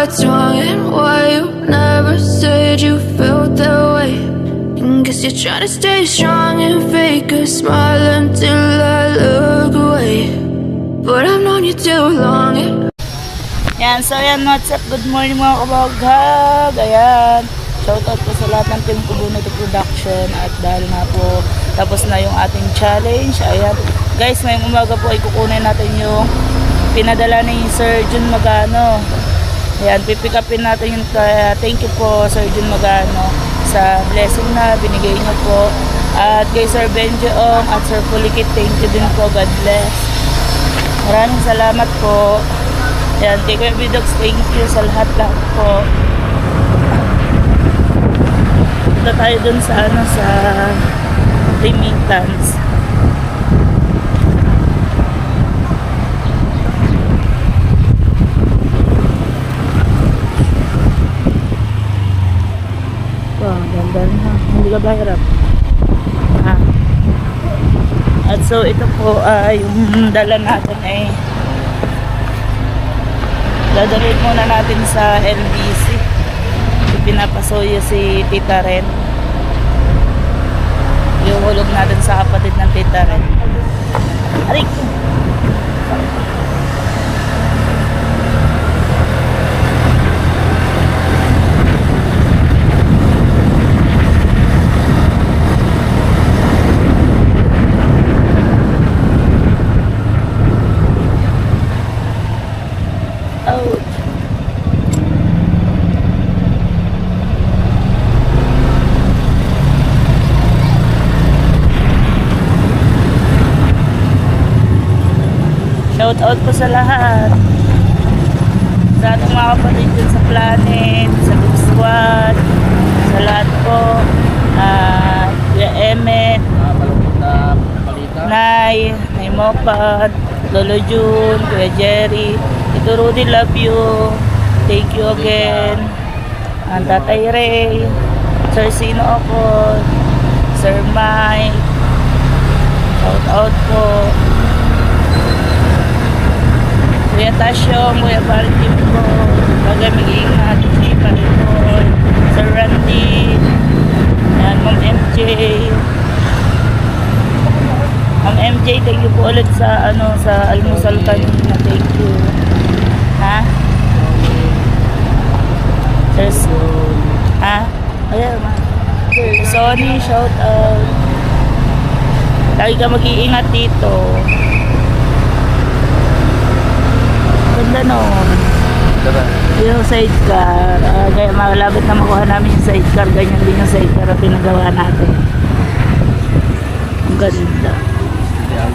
what's wrong and why you never said you felt that way. And guess you're trying to stay strong and fake a smile until I look away. But I've known you too long. Yan, so yan, what's up? Good morning mga kabaghag. Ayan, shoutout po sa lahat ng team Kubunito Production. At dahil nga po tapos na yung ating challenge, ayan guys, ngayong umaga po ay kukunin natin yung pinadala ni Sir Jun Magano. Ayan, pipick upin natin yung thank you po Sir Jun Magano sa blessing na binigay niyo po. At kay Sir Benjoong at Sir Pulikit, thank you din po, God bless. Maraming salamat po. Ayan, kay Kuya Bidox, thank you sa lahat-lahat po. Punta tayo dun sa sa remittance. Wow, ganda na. Hindi ka ba hirap? Ha? At so ito po yung dala natin ay dadalhin muna natin sa LBC. Pinapasuyo si Tita Ren. Iuhulog natin sa kapatid ng Tita Ren. Arik! Shout out po sa lahat, sa ating mga kapatid dun sa Planet, sa Group Squad, sa lahat po, Kuya Emmet, Nay Mopat, Lolo Jun, Kuya Jerry, Tito Rudy, love you, thank you again, Tatay Ray, Sir Sino ako, Sir Mike, shout out po. Kuya Tasyong, Kuya Valtim po, bagay mag-iingat, si Palipol, Sir Randy, yan, Ma'am MJ. Ma'am MJ, thank you po ulit sa sa almusal kanina, thank you. Ha? Ha? Ayan, ma. Sonny, shout out. Lagi ka mag-iingat dito. Ganda no. Yung sidecar, kaya malapit na makuha namin yung sidecar. Ganyan din yung sidecar na pinagawa natin. Ang ganda.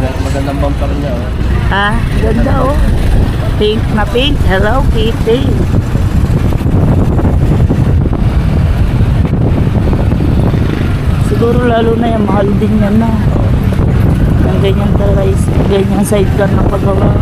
Magandang bumper niya. Ha? Ganda oh. Pink na pink. Hello Kitty. Siguro lalo na yung mahal din yan na. Ang ganyan talaga, ganyan sidecar na paggawa.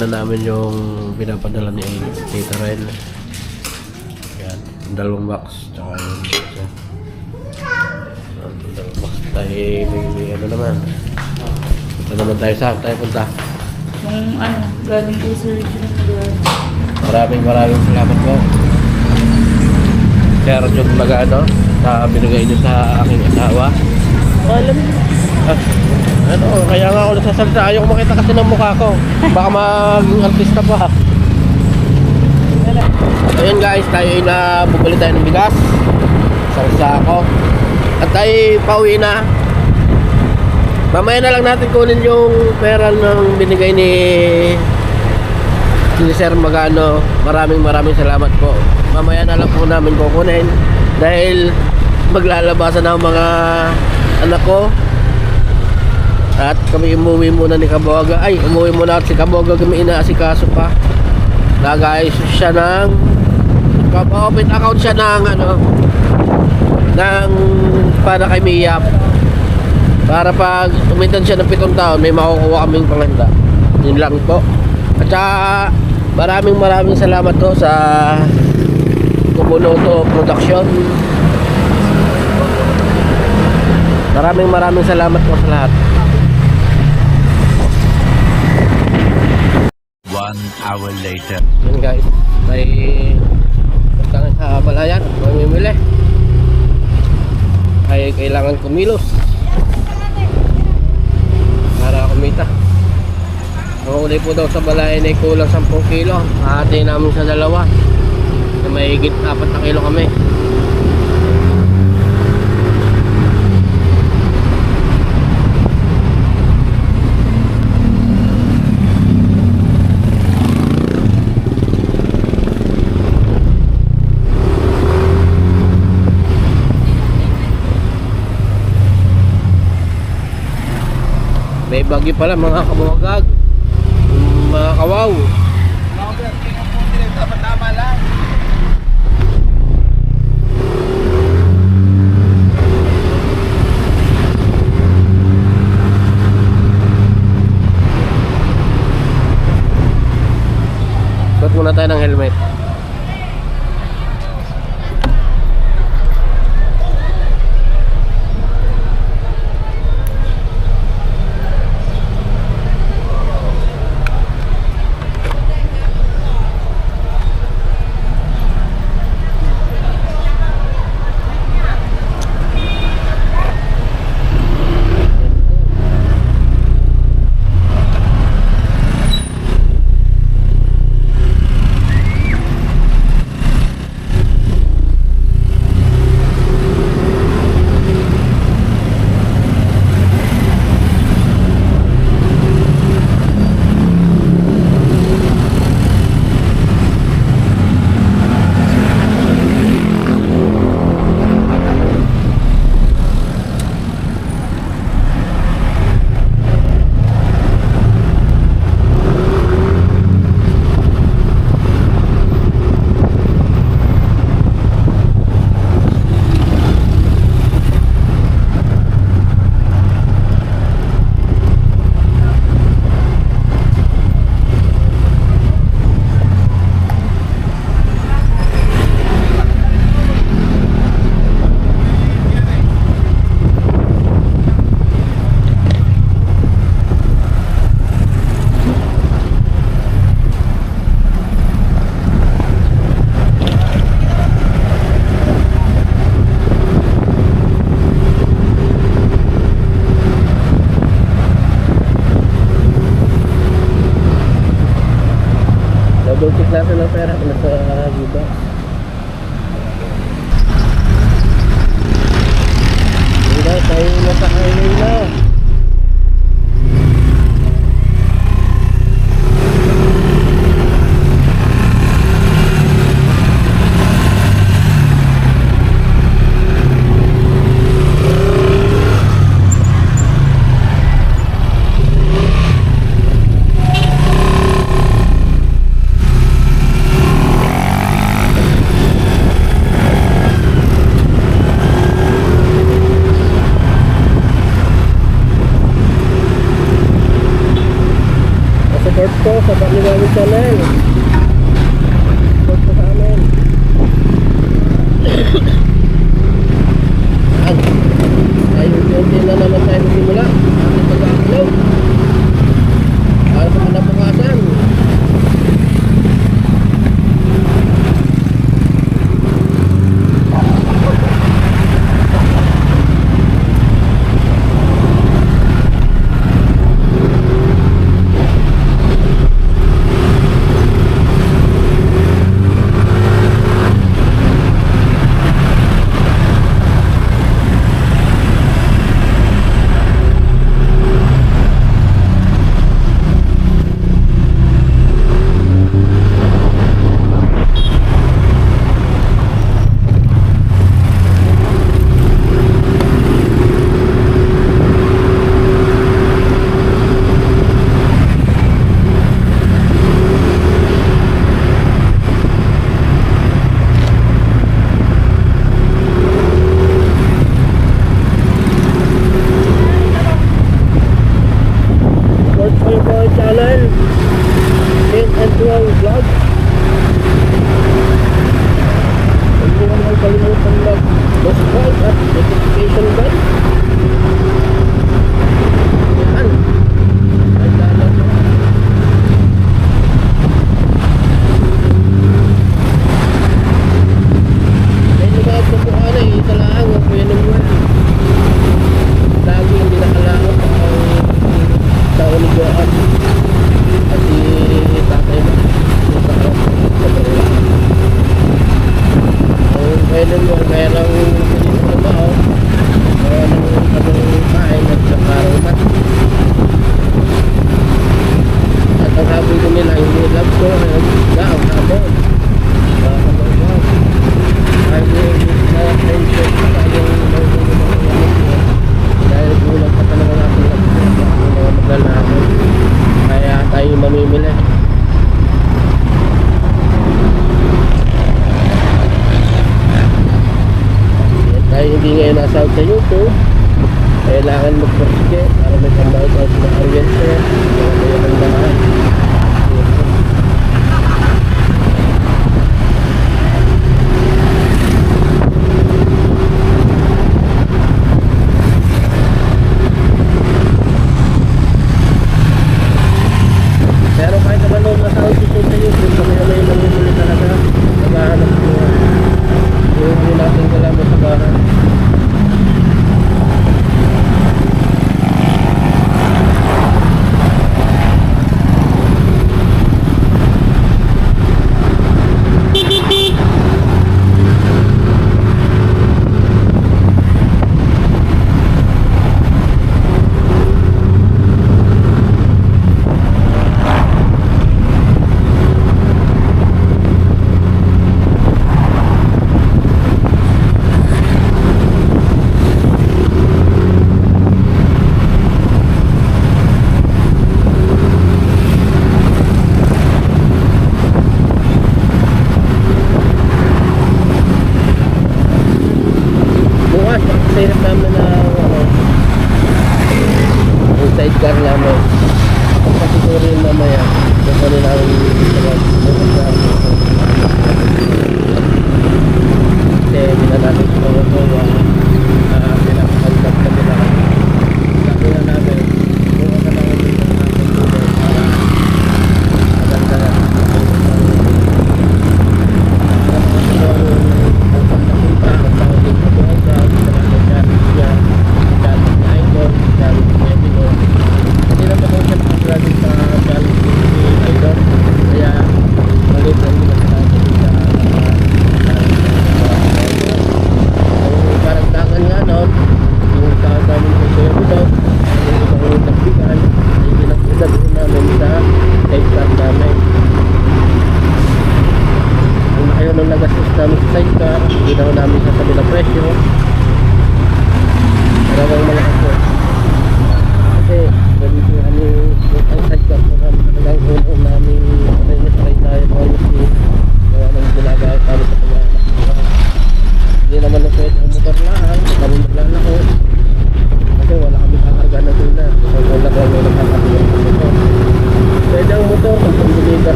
na namin yung pinapadala ni Tita Ren. Yan, dalawang box tsaka yung dalawang box tayo may ano naman. Punta naman tayo saan tayo punta? Yung galing kay Sir Jun. Maraming salamat po Sir Jun Magano sa binigay niyo sa aking asawa. Alam mo. Ano, kaya nga ako nagsasalita. Ayaw ko makita kasi ng mukha ko. Baka mag-artista pa. Ayun guys, tayo ay bumili tayo ng bigas. Isang sako. At tayo pauwi na. Mamaya na lang natin kunin yung pera ng binigay ni Sir Magano. Maraming salamat po. Mamaya na lang po namin kukunin dahil maglalabasan ang mga anak ko. At kami umuwi muna ni Kaboga. Ay, umuwi muna at si Kaboga kami inaasikaso pa. Nag-ayos siya ng open account siya ng ng para kay Miyap. Para pag umitan siya ng 7 taon, may makukuha kaming panghanda. Yun lang po. At saka maraming salamat po sa Kubunoto Production. Maraming salamat po sa lahat. 1 hour later. Yun guys, may pagtangan sa palayan, mamimili. Ay kailangan kumilos para kumita. Ang ulay po daw sa balayan ay kulang 10 kilo. Hati namin sa dalawa na may higit 4 na kilo kami. May bagyo pala mga kabawagag, mga kawaw. Suot muna tayo ng helmet. Double check natin ang pera kung nasa giba. Hindi tayo nasa highway na. Support ko sa Baliwawid Channel. Support ko sa amin. Ayun, na naman tayo magsimula. Ating pag-upload. Para sa kinabukasan. channel, 10 and 12 vlog. Huwag mo naman kalimutan mag-subscribe at notification bell. Yan. Ay, dapat yun. May lumaad na po ano eh, isa lang ang Kuya Noel. Lagi hindi nakalaot ang taon ni Johan. At si tatay mo. Yung taon sa Barila. Ang Kuya Noel, mayroong pinito na ba o? Mayroong anong kain at nakarang mat. At ang habol ko nila, hindi love ko, ang habol. Mga kabagwag. Ay, na-friendship pa tayong dahil kulang pa talaga natin lang mga maglalakad. Kaya tayo mamimili. Tayo hindi ngayon nasa out sa YouTube. Kailangan mag-persige para may pambayad out na oriente. Kaya kayo ng lahat. Pero kahit naman nung nasa altitude sa YouTube, kami naman yung namumuli talaga. Naghahanap ko yung hindi natin kalaman sa bahay. Bukas, pakasirap namin na yung sidecar namin. Kung pasigurin mamaya, kukunin namin kasi hindi na natin sa mga gawa pinapagandap na nila. Sabi na namin, bukas na namin dito sa ating tulay para maganda na parang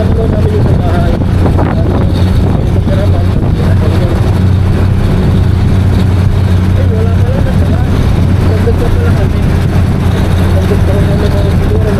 Pupuntahan ko namin yung sa bahay. Magkaraman. Ay, wala pala na pala. Nagdag ko pala kami. Nagdag ko namin ang siguro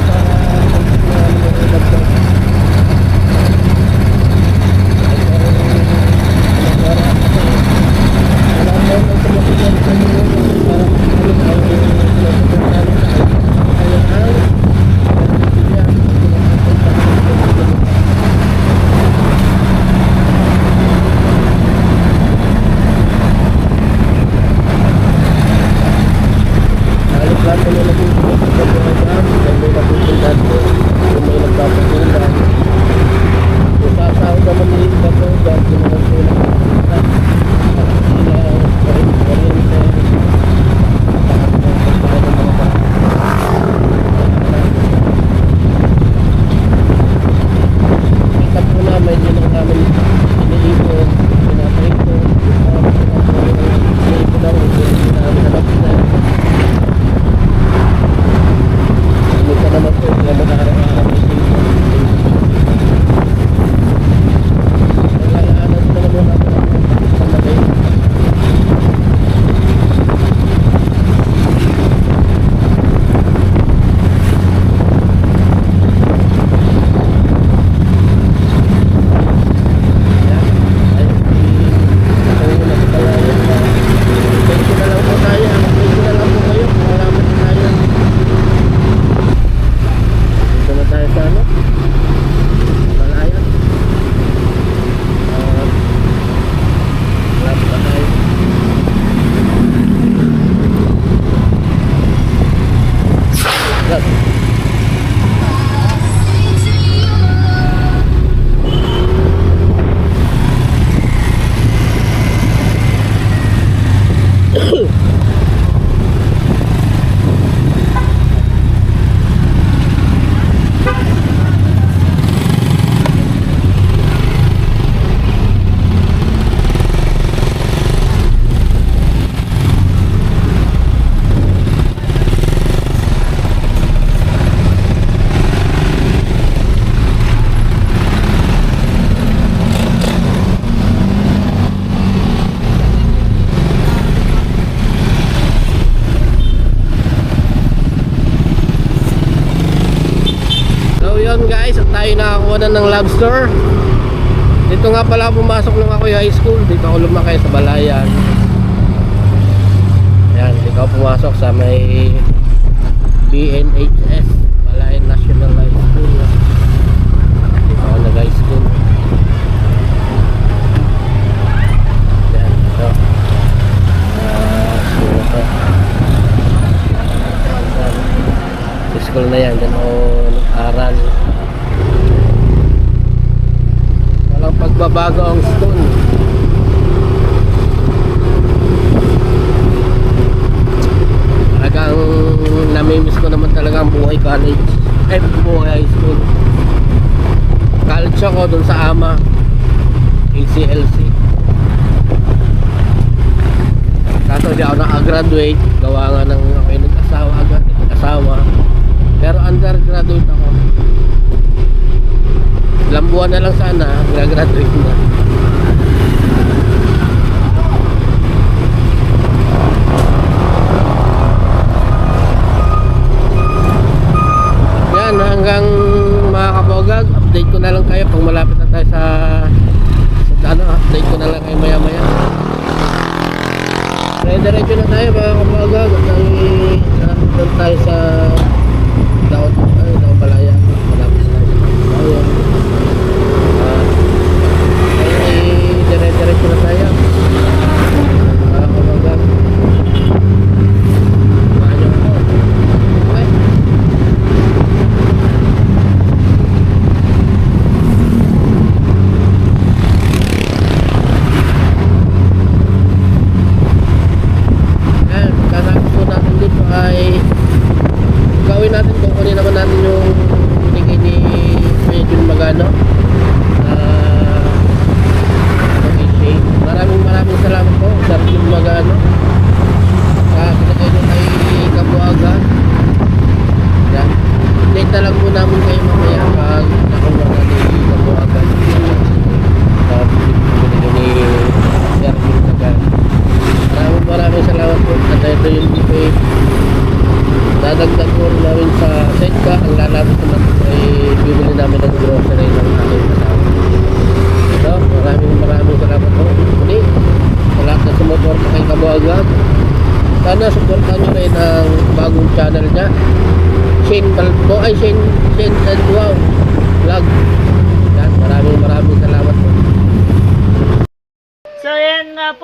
guys, at tayo nakakuha na ng lobster. Dito nga pala pumasok nung ako yung high school. Dito ako lumaki sa Balayan. Ayan, dito ako pumasok sa may BNHS, Balayan National High School. Dito ako nag-high school. Ayan, ito. School ito. Sa school na yan, dyan ako nag-aral. Walang pagbabago ang school. Talagang namimiss ko naman talaga ang buhay college. Buhay high school. College ako dun sa AMA ACLC. Kaso di ako nakagraduate. Gawa nga ng ako'y nag-asawa agad. Nag-asawa. Pero undergraduate ako. Ilang buwan na lang sana, graduate na. Yan, hanggang mga kabogag, update ko na lang kayo pag malapit na tayo sa update ko na lang kayo maya maya. Diretso na tayo mga kabogag, at nalapit na tayo sa Daon Balaya. Malapit na tayo sa Balaya. Diretso na tayo. Mga kabogag, samahan nyo ako. Okay? Ayan, pagkatapos po natin dito ay gawin natin, kukunin naman natin yung binigay ni Medyo Magano. Maraming salamat po sa Medyo Magano. Pinagay nyo kay Kabuaga. Yan. Update na lang po namin kayo mamaya pag nakuha natin yung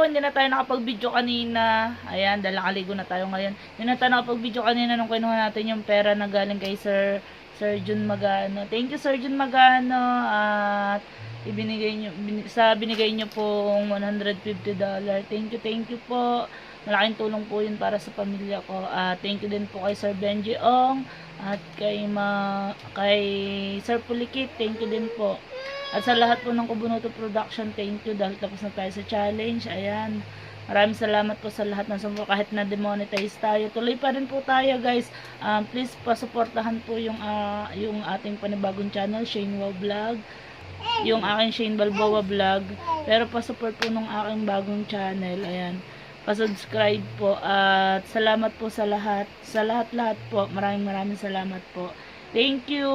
po, hindi na tayo nakapag-video kanina. Ayan, dahil nakaligo na tayo ngayon. Hindi na tayo nakapag-video kanina nung kinuha natin yung pera na galing kay Sir Jun Magano. Thank you, Sir Jun Magano. At binigay nyo pong $150. Thank you po. Malaking tulong po yun para sa pamilya ko. Thank you din po kay Sir Benji Ong at kay Sir Pulikit. Thank you din po. At sa lahat po ng Kubunuto Production, thank you dahil tapos na tayo sa challenge. Ayan. Maraming salamat po sa lahat ng sumpo. Kahit na demonetize tayo, tuloy pa rin po tayo, guys. Please pasuportahan po yung ating panibagong channel, Shane Wow Vlog. Yung aking Shane Balboa Vlog. Pero pasupport po nung aking bagong channel. Ayan. Pasubscribe po. At salamat po sa lahat. Sa lahat po. Maraming salamat po. Thank you.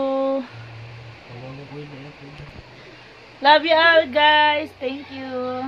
Love you all, guys. Thank you.